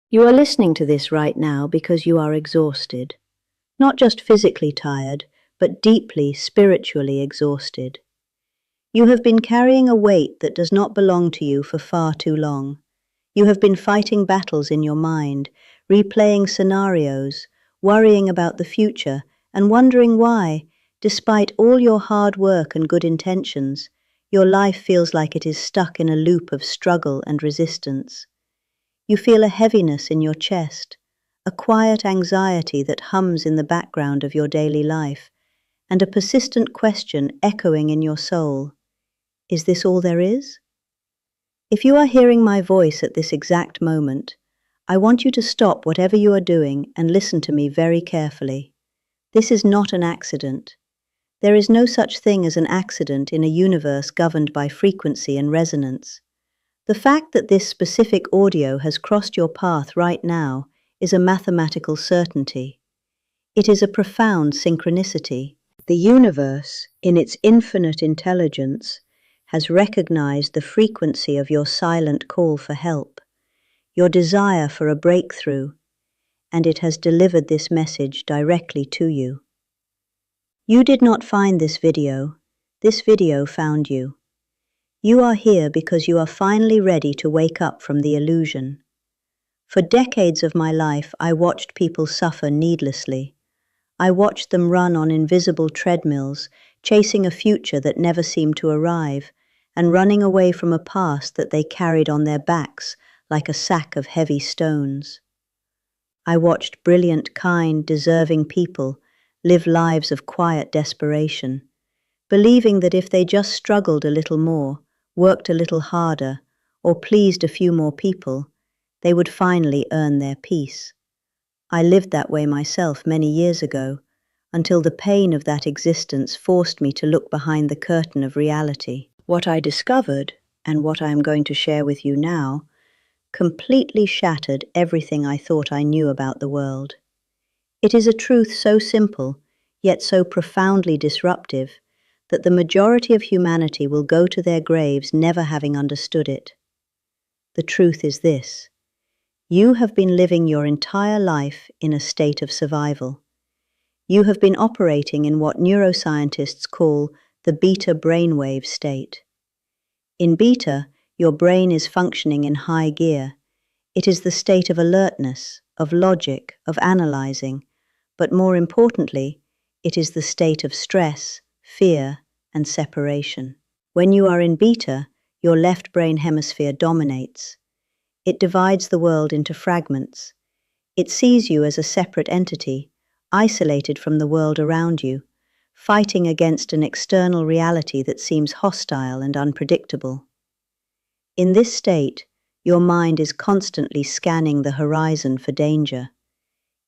You are listening to this right now because you are exhausted. Not just physically tired, but deeply spiritually exhausted. You have been carrying a weight that does not belong to you for far too long. You have been fighting battles in your mind, replaying scenarios, worrying about the future, and wondering why, despite all your hard work and good intentions, your life feels like it is stuck in a loop of struggle and resistance. You feel a heaviness in your chest, a quiet anxiety that hums in the background of your daily life, and a persistent question echoing in your soul. Is this all there is? If you are hearing my voice at this exact moment, I want you to stop whatever you are doing and listen to me very carefully. This is not an accident. There is no such thing as an accident in a universe governed by frequency and resonance. The fact that this specific audio has crossed your path right now is a mathematical certainty. It is a profound synchronicity. The universe, in its infinite intelligence, has recognized the frequency of your silent call for help, your desire for a breakthrough, and it has delivered this message directly to you. You did not find this video found you. You are here because you are finally ready to wake up from the illusion. For decades of my life, I watched people suffer needlessly. I watched them run on invisible treadmills, chasing a future that never seemed to arrive, and running away from a past that they carried on their backs like a sack of heavy stones. I watched brilliant, kind, deserving people live lives of quiet desperation, believing that if they just struggled a little more, worked a little harder, or pleased a few more people, they would finally earn their peace. I lived that way myself many years ago, until the pain of that existence forced me to look behind the curtain of reality. What I discovered, and what I am going to share with you now, completely shattered everything I thought I knew about the world. It is a truth so simple, yet so profoundly disruptive, that the majority of humanity will go to their graves never having understood it. The truth is this: you have been living your entire life in a state of survival. You have been operating in what neuroscientists call the beta brainwave state. In beta, your brain is functioning in high gear. It is the state of alertness, of logic, of analyzing, but more importantly, it is the state of stress, fear, and separation. When you are in beta, your left brain hemisphere dominates. It divides the world into fragments. It sees you as a separate entity, isolated from the world around you, fighting against an external reality that seems hostile and unpredictable. In this state, your mind is constantly scanning the horizon for danger.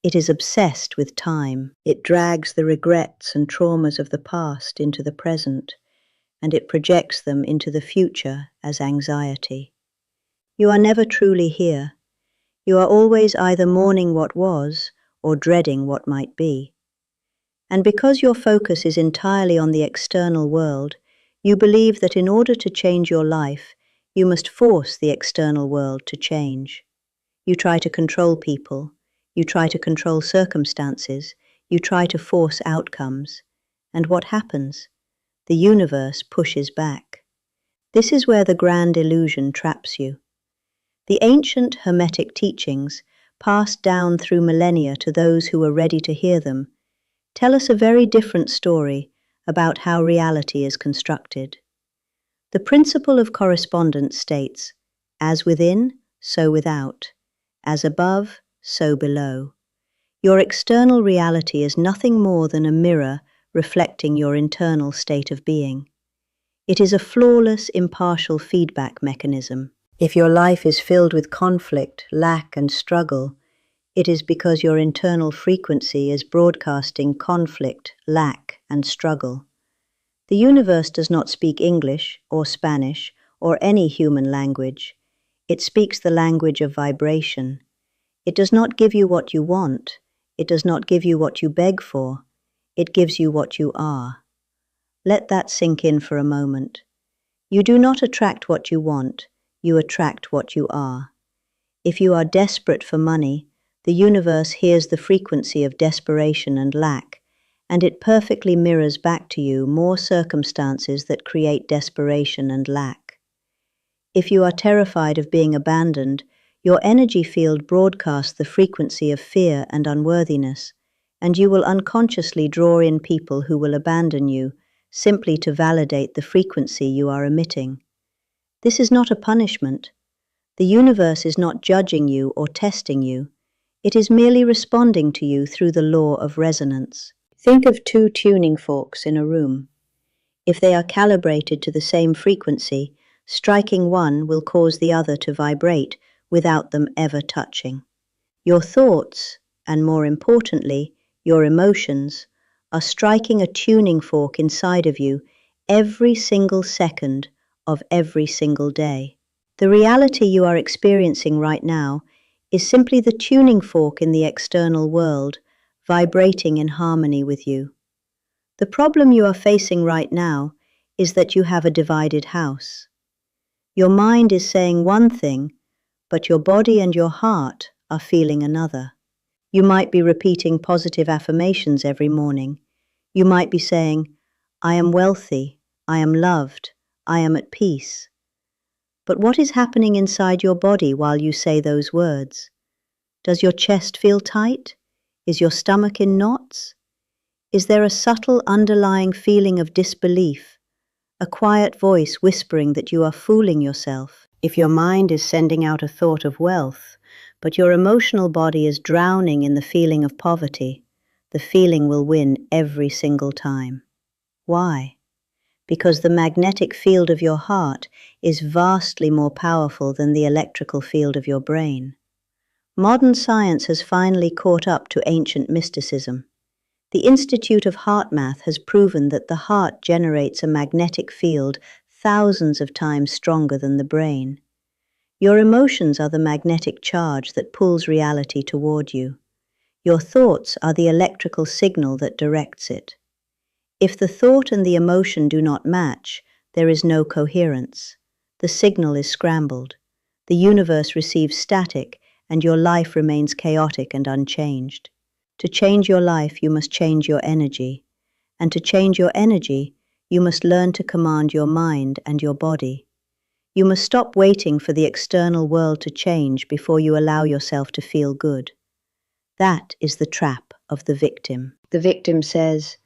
It is obsessed with time. It drags the regrets and traumas of the past into the present, and it projects them into the future as anxiety. You are never truly here. You are always either mourning what was or dreading what might be. And because your focus is entirely on the external world, you believe that in order to change your life, you must force the external world to change. You try to control people. You try to control circumstances, you try to force outcomes, and what happens? The universe pushes back. This is where the grand illusion traps you. The ancient Hermetic teachings, passed down through millennia to those who were ready to hear them, tell us a very different story about how reality is constructed. The principle of correspondence states, as within, so without, as above, so below. Your external reality is nothing more than a mirror reflecting your internal state of being. It is a flawless, impartial feedback mechanism. If your life is filled with conflict, lack, and struggle, it is because your internal frequency is broadcasting conflict, lack, and struggle. The universe does not speak English or Spanish or any human language. It speaks the language of vibration. It does not give you what you want. It does not give you what you beg for. It gives you what you are. Let that sink in for a moment. You do not attract what you want. You attract what you are. If you are desperate for money, the universe hears the frequency of desperation and lack, and it perfectly mirrors back to you more circumstances that create desperation and lack. If you are terrified of being abandoned, your energy field broadcasts the frequency of fear and unworthiness, and you will unconsciously draw in people who will abandon you, simply to validate the frequency you are emitting. This is not a punishment. The universe is not judging you or testing you. It is merely responding to you through the law of resonance. Think of two tuning forks in a room. If they are calibrated to the same frequency, striking one will cause the other to vibrate without them ever touching. Your thoughts, and more importantly, your emotions, are striking a tuning fork inside of you every single second of every single day. The reality you are experiencing right now is simply the tuning fork in the external world, vibrating in harmony with you. The problem you are facing right now is that you have a divided house. Your mind is saying one thing, but your body and your heart are feeling another. You might be repeating positive affirmations every morning. You might be saying, "I am wealthy, I am loved, I am at peace." But what is happening inside your body while you say those words? Does your chest feel tight? Is your stomach in knots? Is there a subtle underlying feeling of disbelief, a quiet voice whispering that you are fooling yourself? If your mind is sending out a thought of wealth, but your emotional body is drowning in the feeling of poverty, the feeling will win every single time. Why? Because the magnetic field of your heart is vastly more powerful than the electrical field of your brain. Modern science has finally caught up to ancient mysticism. The Institute of Heart Math has proven that the heart generates a magnetic field thousands of times stronger than the brain. Your emotions are the magnetic charge that pulls reality toward you. Your thoughts are the electrical signal that directs it. If the thought and the emotion do not match, there is no coherence. The signal is scrambled. The universe receives static, and your life remains chaotic and unchanged. To change your life, you must change your energy. And to change your energy, you must learn to command your mind and your body. You must stop waiting for the external world to change before you allow yourself to feel good. That is the trap of the victim. The victim says,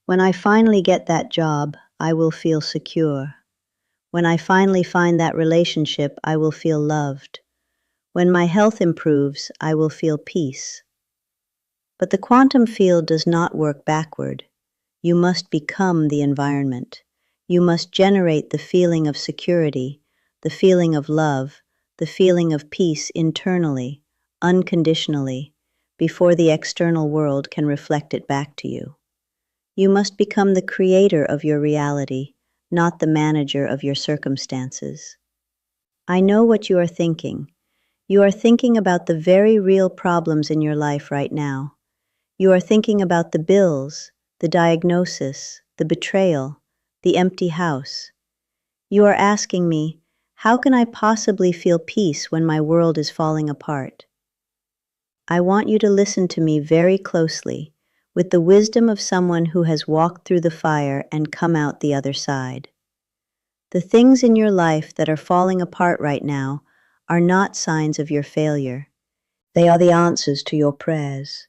"When I finally get that job, I will feel secure. When I finally find that relationship, I will feel loved. When my health improves, I will feel peace." But the quantum field does not work backward. You must become the environment. You must generate the feeling of security, the feeling of love, the feeling of peace internally, unconditionally, before the external world can reflect it back to you. You must become the creator of your reality, not the manager of your circumstances. I know what you are thinking. You are thinking about the very real problems in your life right now. You are thinking about the bills, the diagnosis, the betrayal, the empty house. You are asking me, how can I possibly feel peace when my world is falling apart? I want you to listen to me very closely, with the wisdom of someone who has walked through the fire and come out the other side. The things in your life that are falling apart right now are not signs of your failure. They are the answers to your prayers.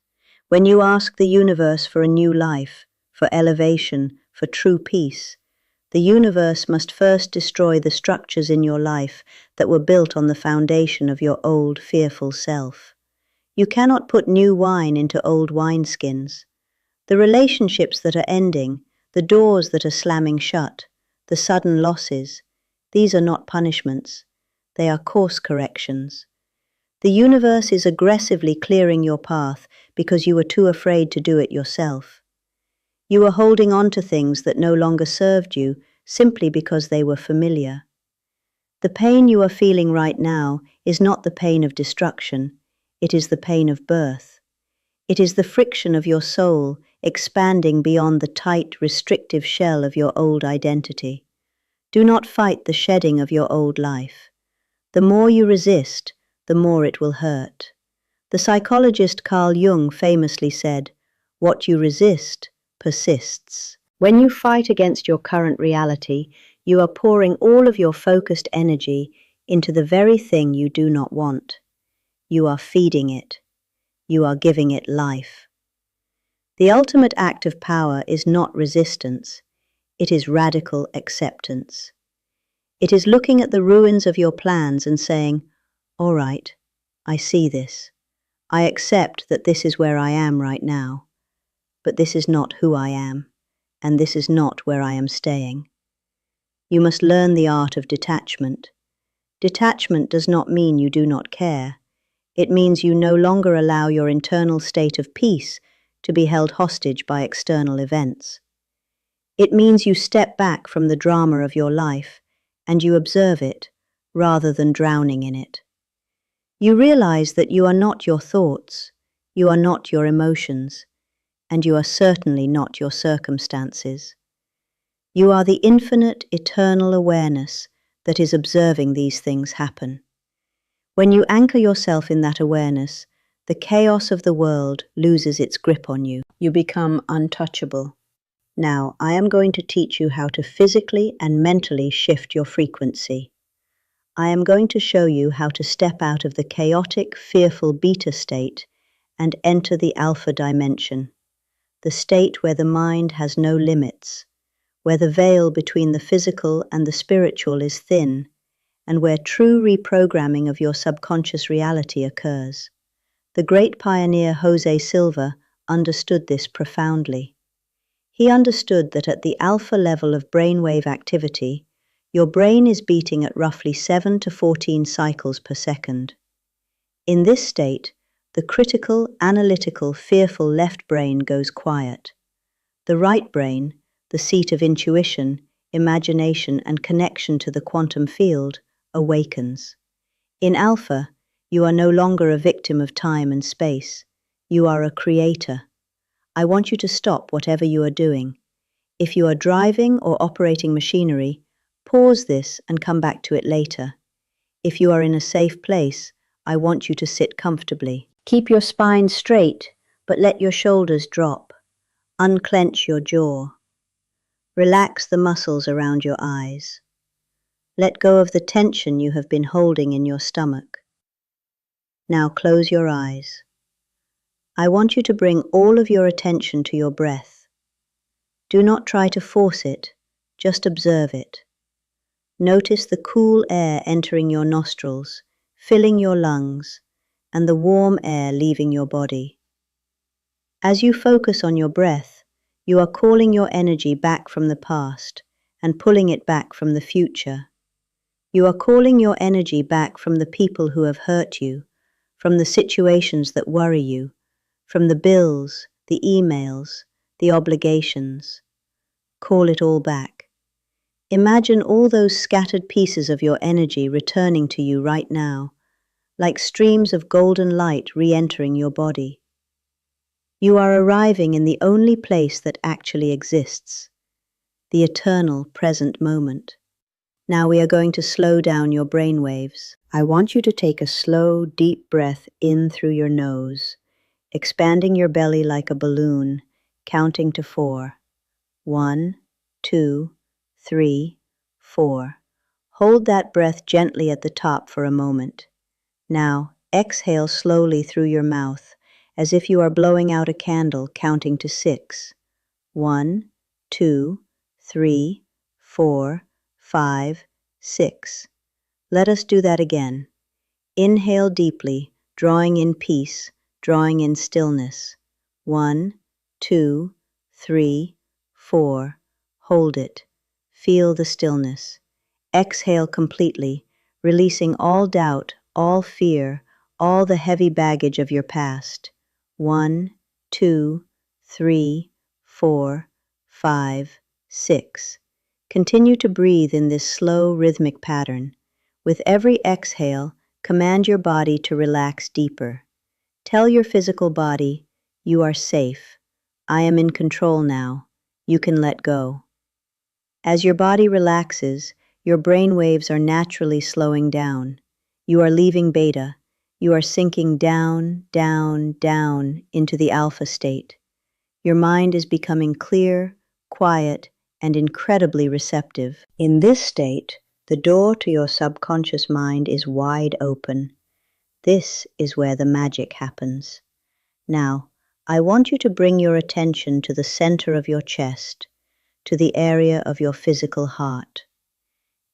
When you ask the universe for a new life, for elevation, for true peace, the universe must first destroy the structures in your life that were built on the foundation of your old, fearful self. You cannot put new wine into old wineskins. The relationships that are ending, the doors that are slamming shut, the sudden losses, these are not punishments. They are course corrections. The universe is aggressively clearing your path because you were too afraid to do it yourself. You are holding on to things that no longer served you simply because they were familiar. The pain you are feeling right now is not the pain of destruction. It is the pain of birth. It is the friction of your soul expanding beyond the tight, restrictive shell of your old identity. Do not fight the shedding of your old life. The more you resist, the more it will hurt. The psychologist Carl Jung famously said, "What you resist persists." When you fight against your current reality, you are pouring all of your focused energy into the very thing you do not want. You are feeding it. You are giving it life. The ultimate act of power is not resistance. It is radical acceptance. It is looking at the ruins of your plans and saying, "All right, I see this. I accept that this is where I am right now. But this is not who I am, and this is not where I am staying." You must learn the art of detachment. Detachment does not mean you do not care. It means you no longer allow your internal state of peace to be held hostage by external events. It means you step back from the drama of your life and you observe it rather than drowning in it. You realize that you are not your thoughts, you are not your emotions, and you are certainly not your circumstances. You are the infinite, eternal awareness that is observing these things happen. When you anchor yourself in that awareness, the chaos of the world loses its grip on you. You become untouchable. Now, I am going to teach you how to physically and mentally shift your frequency. I am going to show you how to step out of the chaotic, fearful beta state and enter the alpha dimension, the state where the mind has no limits, where the veil between the physical and the spiritual is thin, and where true reprogramming of your subconscious reality occurs. The great pioneer Jose Silva understood this profoundly. He understood that at the alpha level of brainwave activity, your brain is beating at roughly 7 to 14 cycles per second. In this state, the critical, analytical, fearful left brain goes quiet. The right brain, the seat of intuition, imagination, and connection to the quantum field, awakens. In alpha, you are no longer a victim of time and space. You are a creator. I want you to stop whatever you are doing. If you are driving or operating machinery, pause this and come back to it later. If you are in a safe place, I want you to sit comfortably. Keep your spine straight, but let your shoulders drop. Unclench your jaw. Relax the muscles around your eyes. Let go of the tension you have been holding in your stomach. Now close your eyes. I want you to bring all of your attention to your breath. Do not try to force it, just observe it. Notice the cool air entering your nostrils, filling your lungs, and the warm air leaving your body. As you focus on your breath, you are calling your energy back from the past and pulling it back from the future. You are calling your energy back from the people who have hurt you, from the situations that worry you, from the bills, the emails, the obligations. Call it all back. Imagine all those scattered pieces of your energy returning to you right now, like streams of golden light re-entering your body. You are arriving in the only place that actually exists, the eternal present moment. Now we are going to slow down your brain waves. I want you to take a slow, deep breath in through your nose, expanding your belly like a balloon, counting to 4. 1, 2, 3, 4. Hold that breath gently at the top for a moment. Now, exhale slowly through your mouth, as if you are blowing out a candle, counting to 6. 1, 2, 3, 4, 5, 6. Let us do that again. Inhale deeply, drawing in peace, drawing in stillness. 1, 2, 3, 4. Hold it. Feel the stillness. Exhale completely, releasing all doubt, all fear, all the heavy baggage of your past. 1, 2, 3, 4, 5, 6. Continue to breathe in this slow, rhythmic pattern. With every exhale, command your body to relax deeper. Tell your physical body, "You are safe. I am in control now. You can let go." As your body relaxes, your brain waves are naturally slowing down. You are leaving beta, You are sinking down, down, down into the alpha state. Your mind is becoming clear, quiet, and incredibly receptive. In this state, the door to your subconscious mind is wide open. This is where the magic happens. Now, I want you to bring your attention to the center of your chest, to the area of your physical heart.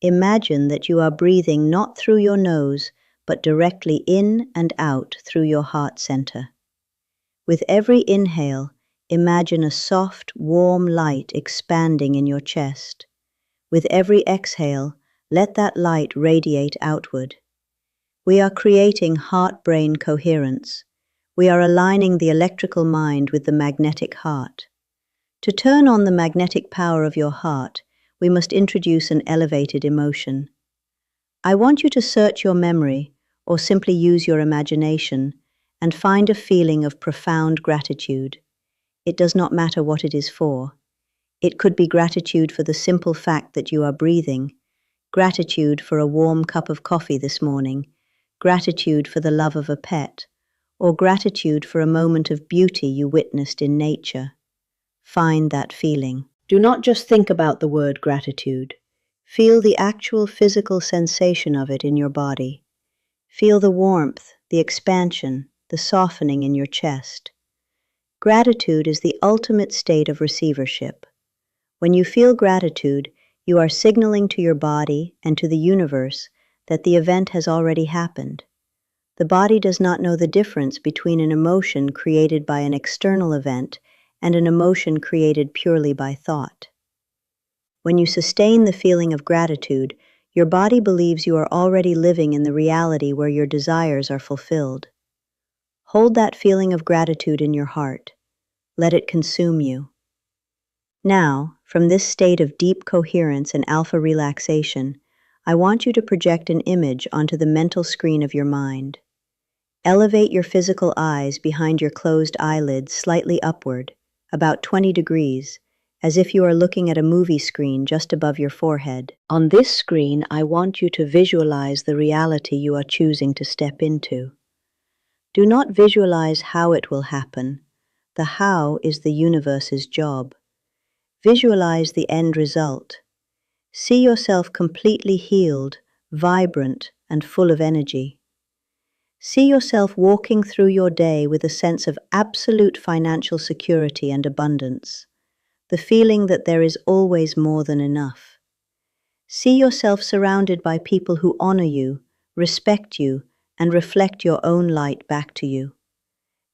Imagine that you are breathing not through your nose, but directly in and out through your heart center. With every inhale, imagine a soft, warm light expanding in your chest. With every exhale, let that light radiate outward. We are creating heart-brain coherence. We are aligning the electrical mind with the magnetic heart. To turn on the magnetic power of your heart, we must introduce an elevated emotion. I want you to search your memory, or simply use your imagination, and find a feeling of profound gratitude. It does not matter what it is for. It could be gratitude for the simple fact that you are breathing, gratitude for a warm cup of coffee this morning, gratitude for the love of a pet, or gratitude for a moment of beauty you witnessed in nature. Find that feeling. Do not just think about the word gratitude. Feel the actual physical sensation of it in your body. Feel the warmth, the expansion, the softening in your chest. Gratitude is the ultimate state of receivership. When you feel gratitude, you are signaling to your body and to the universe that the event has already happened. The body does not know the difference between an emotion created by an external event and an emotion created purely by thought. When you sustain the feeling of gratitude, your body believes you are already living in the reality where your desires are fulfilled. Hold that feeling of gratitude in your heart. Let it consume you. Now, from this state of deep coherence and alpha relaxation, I want you to project an image onto the mental screen of your mind. Elevate your physical eyes behind your closed eyelids slightly upward, about 20 degrees, as if you are looking at a movie screen just above your forehead. On this screen, I want you to visualize the reality you are choosing to step into. Do not visualize how it will happen. The how is the universe's job. Visualize the end result. See yourself completely healed, vibrant, and full of energy. See yourself walking through your day with a sense of absolute financial security and abundance, the feeling that there is always more than enough. See yourself surrounded by people who honor you, respect you, and reflect your own light back to you.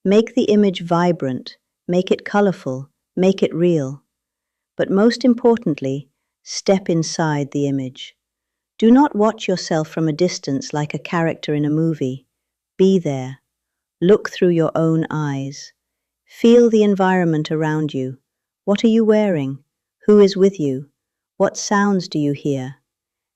Make the image vibrant, make it colorful, make it real. But most importantly, step inside the image. Do not watch yourself from a distance like a character in a movie. Be there. Look through your own eyes. Feel the environment around you. What are you wearing? Who is with you? What sounds do you hear?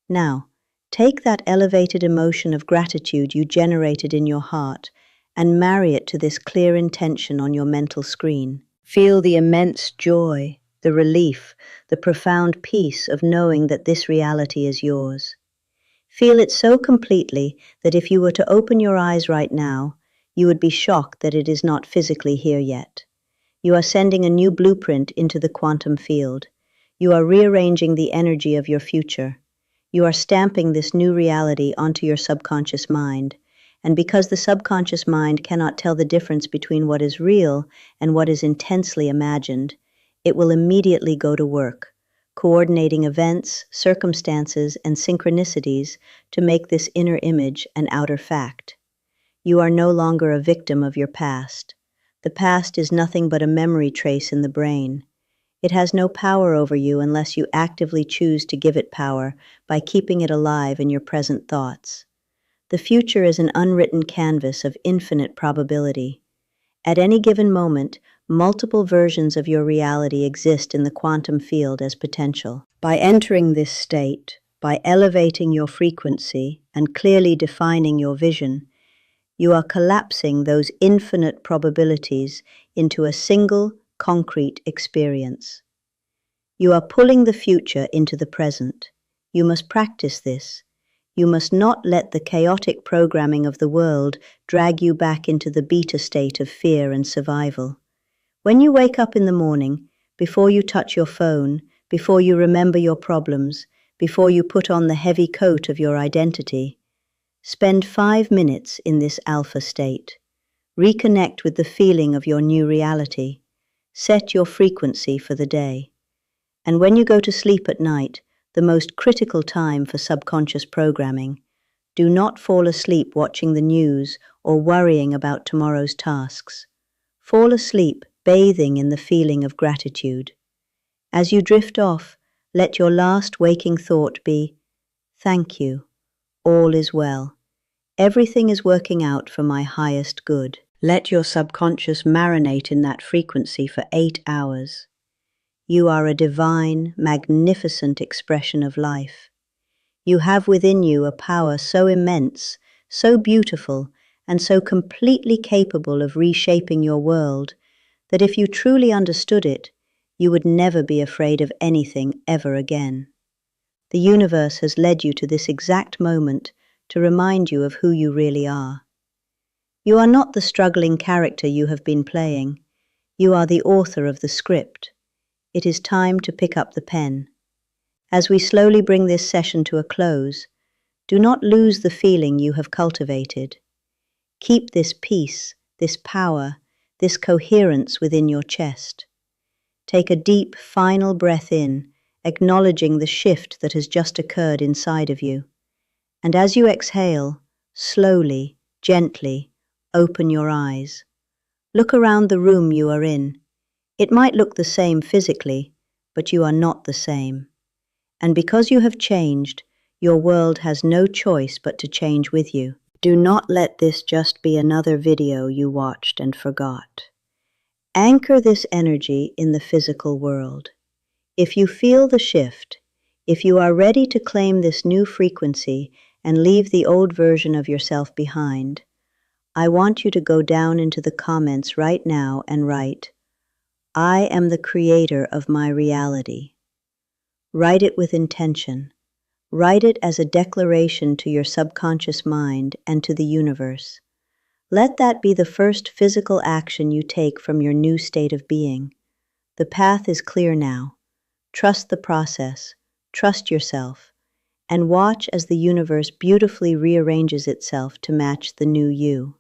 Now, take that elevated emotion of gratitude you generated in your heart and marry it to this clear intention on your mental screen. Feel the immense joy, the relief, the profound peace of knowing that this reality is yours. Feel it so completely that if you were to open your eyes right now, you would be shocked that it is not physically here yet. You are sending a new blueprint into the quantum field. You are rearranging the energy of your future. You are stamping this new reality onto your subconscious mind. And because the subconscious mind cannot tell the difference between what is real and what is intensely imagined, it will immediately go to work, coordinating events, circumstances, and synchronicities to make this inner image an outer fact. You are no longer a victim of your past. The past is nothing but a memory trace in the brain. It has no power over you unless you actively choose to give it power by keeping it alive in your present thoughts. The future is an unwritten canvas of infinite probability. At any given moment, multiple versions of your reality exist in the quantum field as potential. By entering this state, by elevating your frequency and clearly defining your vision, you are collapsing those infinite probabilities into a single, concrete experience. You are pulling the future into the present. You must practice this. You must not let the chaotic programming of the world drag you back into the beta state of fear and survival. When you wake up in the morning, before you touch your phone, before you remember your problems, before you put on the heavy coat of your identity, spend 5 minutes in this alpha state. Reconnect with the feeling of your new reality. Set your frequency for the day. And when you go to sleep at night, the most critical time for subconscious programming, do not fall asleep watching the news or worrying about tomorrow's tasks. Fall asleep bathing in the feeling of gratitude. As you drift off, let your last waking thought be, "Thank you. All is well. Everything is working out for my highest good." Let your subconscious marinate in that frequency for 8 hours. You are a divine, magnificent expression of life. You have within you a power so immense, so beautiful, and so completely capable of reshaping your world that if you truly understood it, you would never be afraid of anything ever again. The universe has led you to this exact moment to remind you of who you really are. You are not the struggling character you have been playing. You are the author of the script. It is time to pick up the pen. As we slowly bring this session to a close, do not lose the feeling you have cultivated. Keep this peace, this power, this coherence within your chest. Take a deep, final breath in, acknowledging the shift that has just occurred inside of you. And as you exhale, slowly, gently, open your eyes. Look around the room you are in. It might look the same physically, but you are not the same. And because you have changed, your world has no choice but to change with you. Do not let this just be another video you watched and forgot. Anchor this energy in the physical world. If you feel the shift, if you are ready to claim this new frequency and leave the old version of yourself behind, I want you to go down into the comments right now and write, "I am the creator of my reality." Write it with intention. Write it as a declaration to your subconscious mind and to the universe. Let that be the first physical action you take from your new state of being. The path is clear now. Trust the process, trust yourself, and watch as the universe beautifully rearranges itself to match the new you.